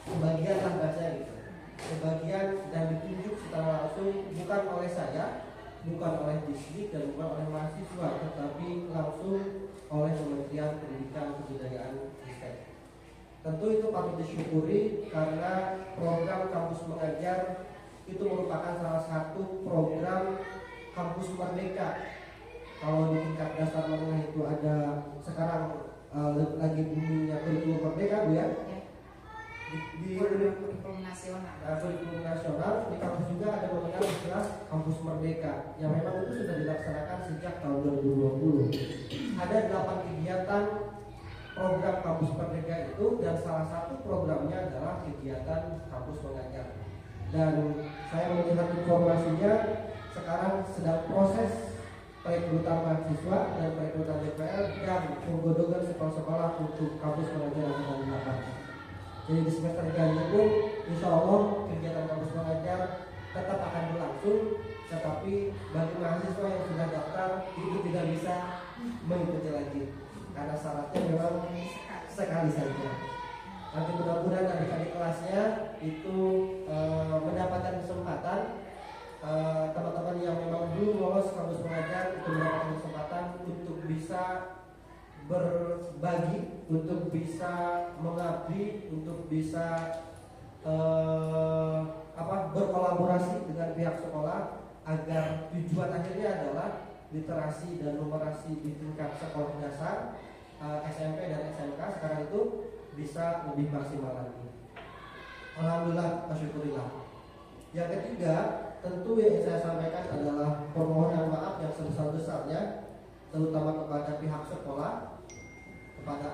sebagian lah bahasa gitu, sebagian dan ditunjuk secara langsung bukan oleh saya, bukan oleh distrik dan bukan oleh mahasiswa, tetapi langsung oleh Kementerian Pendidikan Kebudayaan Ristek. Tentu itu patut disyukuri karena program Kampus Mengajar itu merupakan salah satu program kampus merdeka. Kalau di tingkat dasar menengah itu ada sekarang lagi boomingnya kurikulum merdeka, Bu ya. Di kurikulum nasional. Kurikulum nasional di kampus juga ada mengenal istilah kampus merdeka yang memang itu sudah dilaksanakan sejak tahun 2020. Ada 8 kegiatan program kampus merdeka itu, dan salah satu programnya adalah kegiatan kampus mengajar. Dan saya melihat informasinya sekarang sedang proses perekrutan mahasiswa dan perekrutan DPR dan penggodokan sekolah-sekolah untuk kampus mengajar yang akan. Jadi di semester ganjil pun insya Allah kegiatan kampus mengajar tetap akan berlangsung, tetapi bagi mahasiswa yang sudah daftar itu tidak bisa mengikuti lagi karena syaratnya memang sekali saja. Nanti mudah-mudahan adik-adik kelasnya itu mendapatkan kesempatan, teman-teman yang memang belum lolos kampus mengajar itu mendapatkan kesempatan untuk bisa berbagi, untuk bisa mengabdi, untuk bisa berkolaborasi dengan pihak sekolah agar tujuan akhirnya adalah literasi dan numerasi di tingkat sekolah dasar SMP dan SMK sekarang itu bisa lebih maksimal lagi. Alhamdulillah, masyukurillah. Yang ketiga, tentu yang saya sampaikan adalah permohonan maaf yang sebesar-besarnya, terutama kepada pihak sekolah, kepada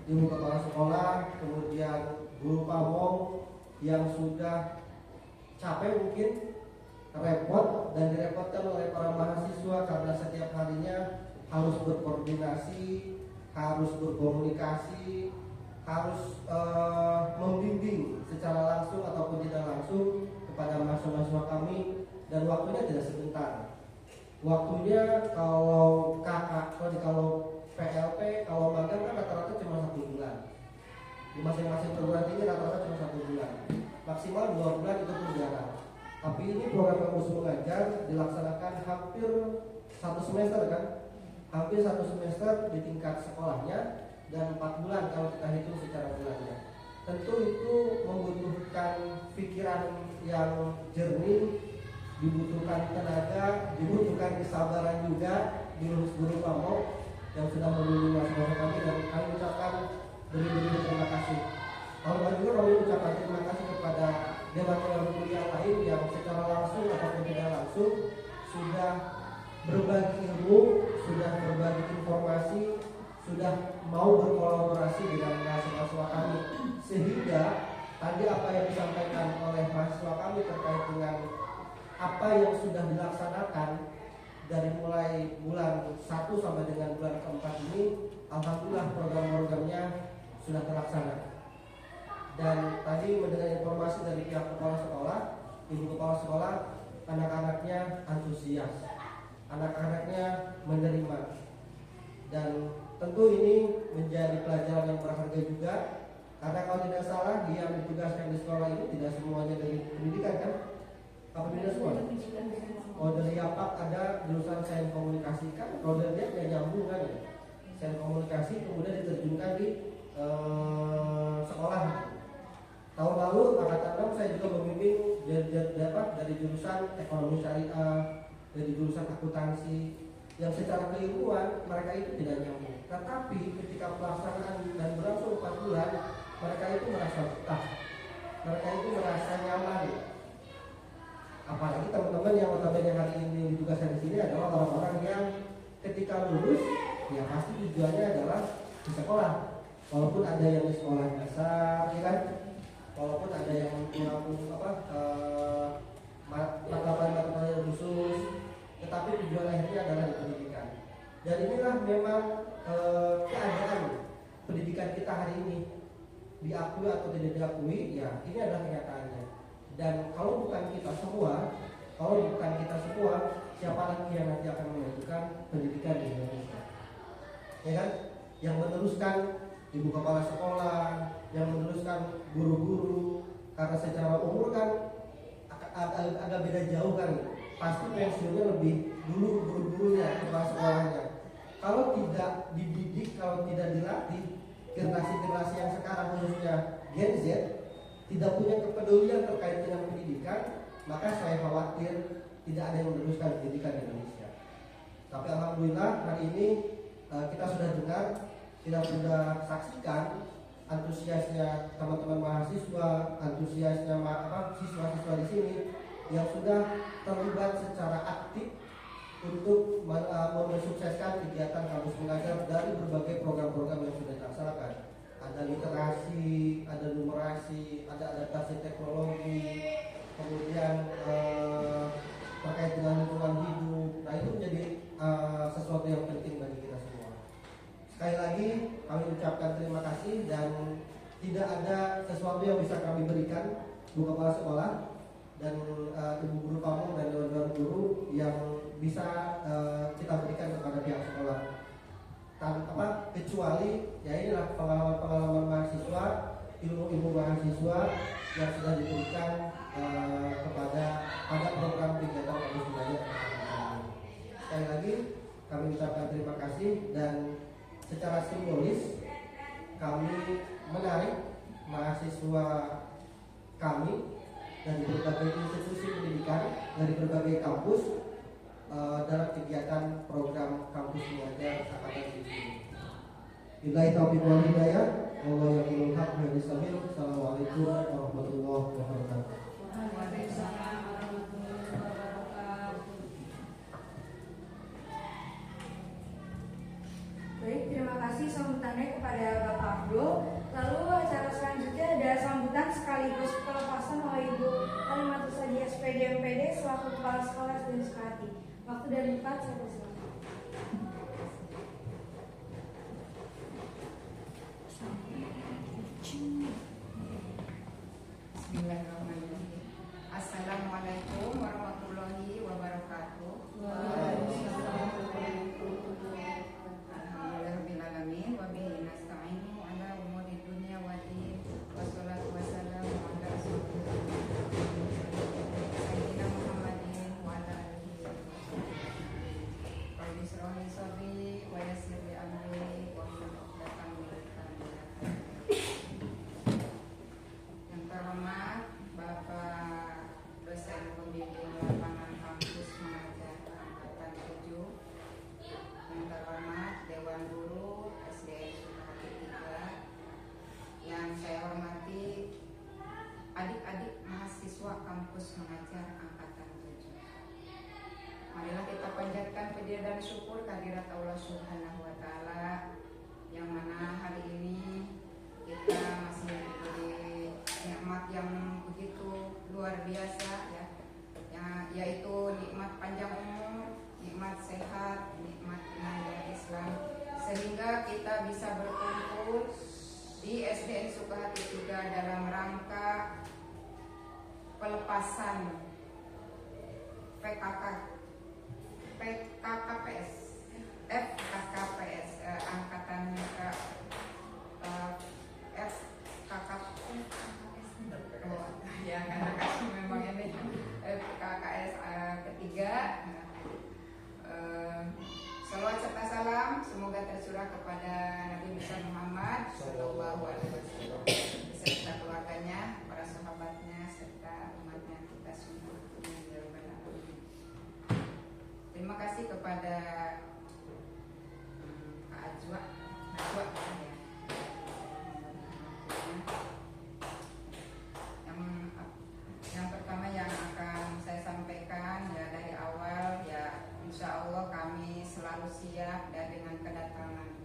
ibu kepala sekolah, kemudian guru pamong yang sudah capek mungkin, repot dan direpotkan oleh para mahasiswa karena setiap harinya harus berkoordinasi, harus berkomunikasi, harus membimbing secara langsung ataupun tidak langsung kepada mahasiswa kami, dan waktunya tidak sebentar. Waktunya kalau kakak, kalau PLP, kalau magang kan rata-rata cuma 1 bulan. Di masing-masing perguruan tinggi rata-rata cuma 1 bulan, maksimal 2 bulan itu pun jarang. Tapi ini program kampus mengajar dilaksanakan hampir 1 semester kan, hampir 1 semester di tingkat sekolahnya, dan 4 bulan kalau kita hitung secara bulannya. Tentu itu membutuhkan pikiran yang jernih, dibutuhkan tenaga, dibutuhkan kesabaran juga di guru pamong yang sudah membimbing mahasiswa kami, dan kami ucapkan beri-beri terima kasih. Kalau juga kami ucapkan terima kasih kepada dewan kuliah lain yang secara langsung ataupun tidak langsung sudah berbagi ilmu, sudah berbagi informasi, sudah mau berkolaborasi dengan mahasiswa kami, sehingga tadi apa yang disampaikan oleh mahasiswa kami terkait dengan apa yang sudah dilaksanakan dari mulai bulan 1 sampai dengan bulan keempat ini, alhamdulillah program-programnya sudah terlaksana. Dan tadi mendengar informasi dari pihak kepala sekolah, ibu kepala sekolah, anak-anaknya antusias, anak-anaknya menerima, dan tentu ini menjadi pelajaran yang berharga juga, karena kalau tidak salah yang ditugaskan di sekolah ini tidak semuanya dari pendidikan kan? Apa beda semua? Oh, dari YAPAK ada jurusan sains komunikasi kan? Kalau dari dia tidak nyambung kan ya? Sains komunikasi kemudian diterjunkan di sekolah. Tahun lalu angkatan 6 saya juga membimbing dari jurusan ekonomi syariah, dari jurusan akuntansi, yang secara keilmuan mereka itu tidak nyambung. Tetapi ketika pelaksanaan dan berlangsung 4 bulan, mereka itu merasa betah, mereka itu merasa nyaman. Apalagi teman-teman yang notabene hari ini ditugaskan di sini adalah orang-orang yang ketika lulus ya pasti tujuannya adalah di sekolah. Walaupun ada yang di sekolah dasar, ya kan? Walaupun ada yang mengambil mata pelajaran khusus, tetapi tujuan akhirnya adalah di pendidikan. Dan inilah memang keadaan pendidikan kita hari ini, diakui atau tidak diakui, ya ini adalah kenyataannya. Dan kalau bukan kita semua, siapa lagi yang nanti akan menentukan pendidikan di Indonesia? Ya kan? Yang meneruskan ibu kepala sekolah, yang meneruskan guru-guru, karena secara umur kan agak beda jauh kan, pasti pensiunnya lebih dulu guru-gurunya, kepala sekolahnya. Kalau tidak dididik, kalau tidak dilatih, generasi-generasi yang sekarang khususnya Gen Z tidak punya kepedulian terkait dengan pendidikan, maka saya khawatir tidak ada yang meneruskan pendidikan di Indonesia. Tapi alhamdulillah hari ini kita sudah dengar, kita sudah saksikan antusiasnya teman-teman mahasiswa, antusiasnya siswa-siswa di sini yang sudah terlibat secara aktif untuk mensukseskan kegiatan kampus mengajar dari berbagai program-program yang sudah dilaksanakan. Ada literasi, ada numerasi, ada adaptasi teknologi, kemudian terkait dengan lingkungan hidup. Nah itu menjadi sesuatu yang penting bagi kita semua. Sekali lagi kami ucapkan terima kasih dan tidak ada sesuatu yang bisa kami berikan Bu Kepala Sekolah dan Ibu Guru Pamung dan Dewan Guru yang bisa kita berikan kepada pihak sekolah. Kecuali ya inilah pengalaman-pengalaman mahasiswa, ilmu-ilmu mahasiswa yang sudah diberikan kepada program kegiatan kampus belajar. Sekali lagi kami ucapkan terima kasih dan secara simbolis kami menarik mahasiswa kami dari berbagai institusi pendidikan, dari berbagai kampus dalam kegiatan program kampus mengajar Angkatan 7. Billahi taufiq wal hidayah. Wallahu yaqulul haq wa yastabil. Assalamualaikum warahmatullahi wabarakatuh. Waalaikumsalam warahmatullahi wabarakatuh. Baik, terima kasih sambutannya kepada Bapak Abdul. Lalu acara selanjutnya ada sambutan sekaligus pelepasan oleh Ibu Kalimatus Hadi SPD MPD selaku Kepala Sekolah dan Sukahati. Waktu dari 4 saya persilakan. Bismillahirrahmanirrahim. Assalamualaikum warahmatullahi wabarakatuh. Alhamdulillahirrahmanirrahim. Wa bihi nasta'inu ala umuri dunya wa din. Wassalatu wassalamu ala rasulillah Sayyidina Muhammadin wa ala alihi wa sahbihi. Rabbi shrah li sadri wa yassir li amri wa hlul 'uqdatam min lisani. Yang terhormat Bapak dosen pembimbing lapangan kampus mengajar Angkatan 7, yang terhormat Dewan Guru SDN Sukahati 3, yang saya hormati adik-adik mahasiswa kampus mengajar Angkatan 7. Marilah kita panjatkan puji dan syukur kehadirat Allah Subhanahu wa Ta'ala, yang mana hari ini kita masih diberi nikmat yang begitu luar biasa ya, yaitu nikmat panjang umur, nikmat sehat, nikmat iman Islam, sehingga kita bisa berkumpul di SDN Sukahati 3 dalam rangka pelepasan FKKPS angkatannya ya karena kasih memang ini FKKS ketiga. Salawat serta salam semoga tercurah kepada Nabi besar Muhammad Sallallahu Alaihi Wasallam beserta keluarganya, para sahabatnya serta umatnya kita semua. Terima kasih kepada Kak Ajwa ya. Yang pertama yang akan saya sampaikan ya, dari awal ya, insya Allah kami selalu siap dan dengan kedatangan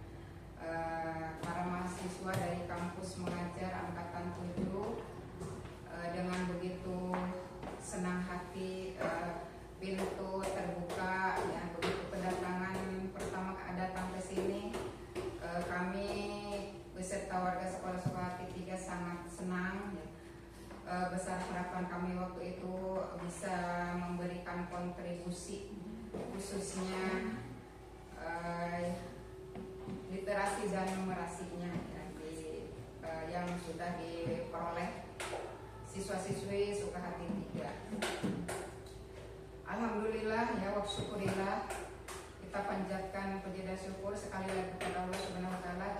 para mahasiswa dari kampus mengajar Angkatan 7 dengan begitu senang hati, pintu terbuka ya, begitu kedatangan pertama datang ke sini, kami beserta warga sekolah Sukahati 3 sangat senang ya. Besar harapan kami waktu itu bisa memberikan kontribusi khususnya literasi dan numerasinya ya, yang sudah diperoleh siswa-siswi Sukahati 3. Alhamdulillah ya wa syukurillah, kita panjatkan puji dan syukur sekali lagi kepada Allah Subhanahu wa taala.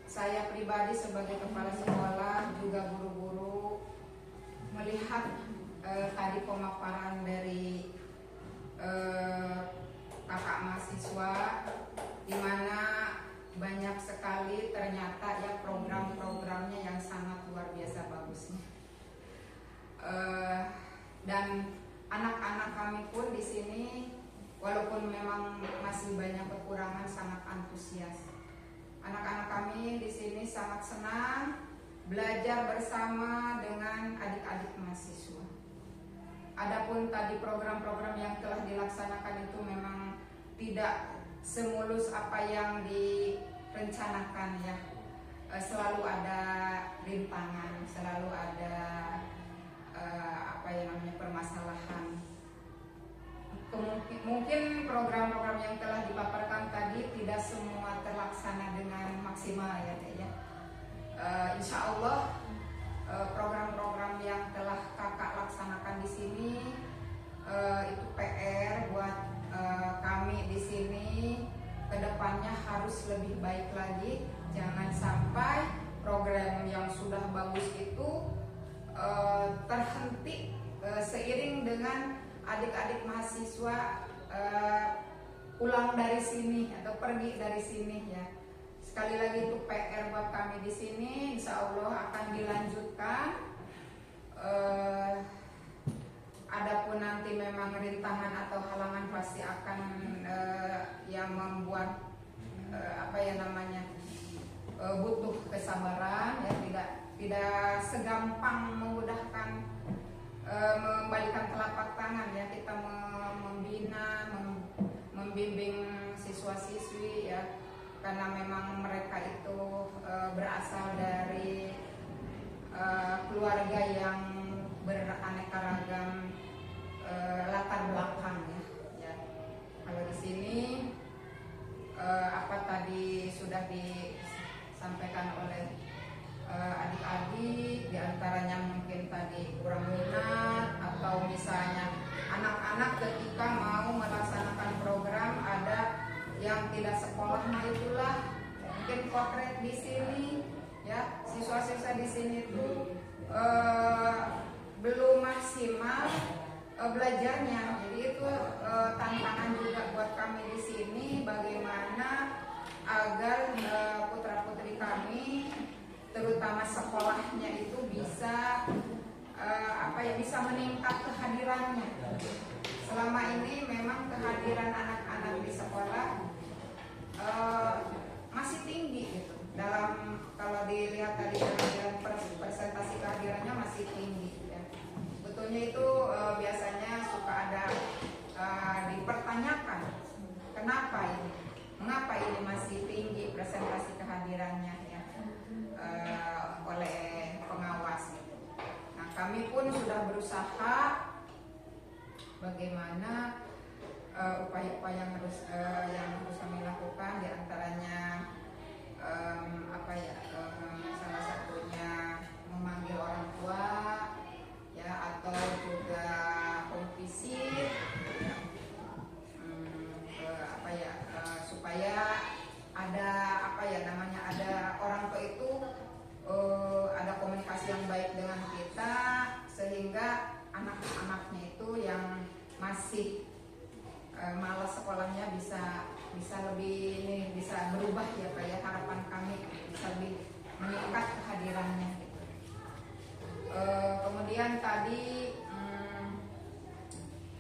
Saya pribadi sebagai kepala sekolah juga guru-guru melihat tadi pemaparan dari kakak mahasiswa, di mana banyak sekali ternyata ya program-programnya yang sangat luar biasa bagusnya. Dan anak-anak kami pun di sini walaupun memang masih banyak kekurangan sangat antusias. Anak-anak kami di sini sangat senang belajar bersama dengan adik-adik mahasiswa. Adapun tadi program-program yang telah dilaksanakan itu memang tidak semulus apa yang direncanakan ya. Selalu ada rintangan, selalu ada permasalahan. Mungkin program-program yang telah dipaparkan tadi tidak semua terlaksana dengan maksimal ya. Insya Allah program-program yang telah kakak laksanakan di sini itu PR buat kami di sini, kedepannya harus lebih baik lagi. Jangan sampai program yang sudah bagus itu terhenti seiring dengan adik-adik mahasiswa pulang dari sini atau pergi dari sini ya. Sekali lagi itu PR buat kami di sini, insya Allah akan dilanjutkan. Adapun nanti memang rintangan atau halangan pasti akan yang membuat butuh kesabaran ya, tidak segampang memudahkan membalikan telapak tangan ya, kita membina, membimbing siswa-siswi ya, karena memang mereka itu berasal dari keluarga yang beraneka ragam latar belakang ya. Kalau di sini apa tadi sudah disampaikan oleh adik-adik, diantaranya mungkin tadi kurang minat atau misalnya anak-anak ketika mau melaksanakan program ada yang tidak sekolah, nah itulah mungkin potret di sini ya, siswa-siswa di sini tuh belum maksimal belajarnya. Jadi itu tantangan juga buat kami di sini, bagaimana agar putra-putri kami terutama sekolahnya itu bisa bisa meningkat kehadirannya. Selama ini memang kehadiran anak-anak di sekolah masih tinggi gitu. Dalam kalau dilihat tadi kehadiran persentase kehadirannya masih tinggi ya. Betulnya itu biasanya suka ada dipertanyakan kenapa ini, mengapa ini masih tinggi presentasi kehadirannya ya oleh pengawas gitu. Nah kami pun sudah berusaha bagaimana upaya-upaya yang harus kami lakukan, diantaranya salah satunya memanggil orang tua ya, atau juga konvisit ya, supaya ada ada orang tua itu ada komunikasi yang baik dengan kita, sehingga anak-anaknya itu yang masih malas sekolahnya bisa lebih bisa berubah ya Pak ya, harapan kami bisa lebih meningkat kehadirannya gitu. Kemudian tadi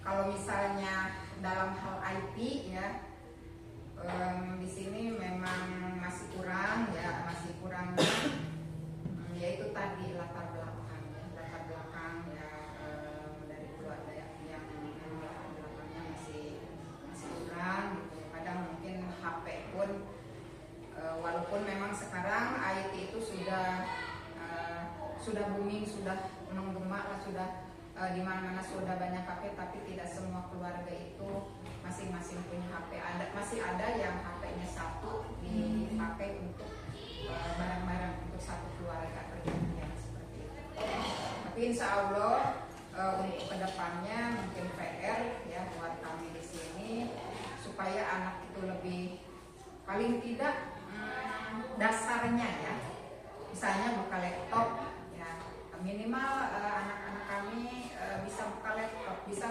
kalau misalnya dalam hal IT ya, di sini memang masih kurang yaitu tadi latar belakang ya, dari keluarga yang latar belakangnya masih kurang gitu. Kadang mungkin HP pun walaupun memang sekarang IT itu sudah booming, sudah menggema lah, sudah di mana-mana sudah banyak HP, tapi tidak semua keluarga itu masing-masing punya HP. Masih ada yang HP-nya satu dipakai untuk barang-barang untuk satu keluarga, perjanjian seperti itu. Tapi insya Allah untuk kedepannya mungkin PR ya buat kami di sini supaya anak itu lebih paling tidak dasarnya ya, misalnya buka laptop ya, minimal anak-anak kami bisa buka laptop, bisa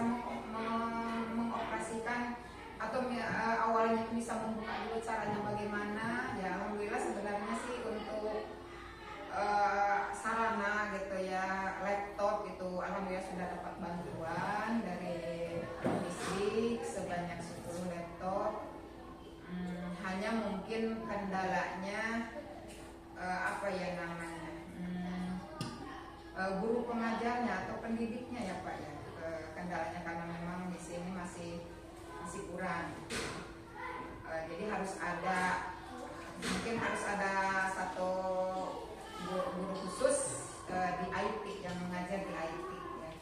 mengoperasikan atau awalnya bisa membuka dulu caranya bagaimana ya. Alhamdulillah sebenarnya sih untuk sarana gitu ya, laptop itu alhamdulillah sudah dapat bantuan dari fisik sebanyak 10 laptop. Hanya mungkin kendalanya apa ya namanya, guru pengajarnya atau pendidiknya ya Pak ya, kendalanya karena memang di sini masih kurang. Jadi mungkin harus ada satu guru khusus di IT yang mengajar di IT ya.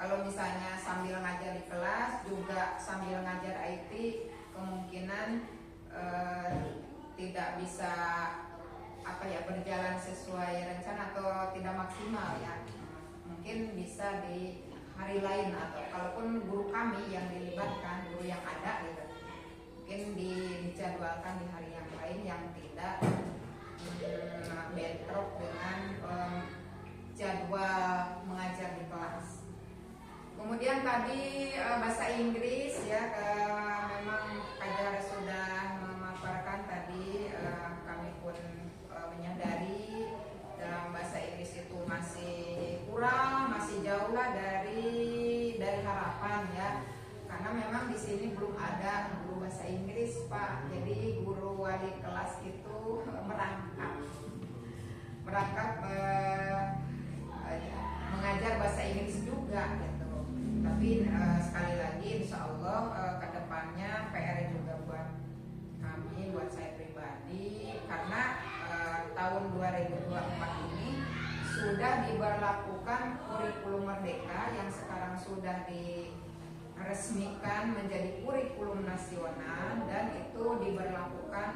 Kalau misalnya sambil ngajar di kelas juga sambil ngajar IT, kemungkinan tidak bisa berjalan sesuai rencana atau tidak maksimal ya. Mungkin bisa di hari lain, atau kalaupun guru kami yang dilibatkan, guru yang ada gitu, mungkin dijadwalkan di hari yang lain yang tidak bentrok dengan jadwal mengajar di kelas. Kemudian tadi bahasa Inggris ya, memang Kajar sudah memaparkan tadi, kami pun menyadari dalam bahasa Inggris itu masih kurang, masih jauh lah dari harapan ya, karena memang di sini belum ada guru bahasa Inggris Pak. Jadi guru wali kelas itu merangkap mengajar bahasa Inggris juga gitu. Tapi sekali lagi insya Allah kedepannya PR juga buat kami, buat saya pribadi, karena tahun 2024 ini sudah diberlakukan kurikulum merdeka yang sekarang sudah diresmikan menjadi kurikulum nasional, dan itu diberlakukan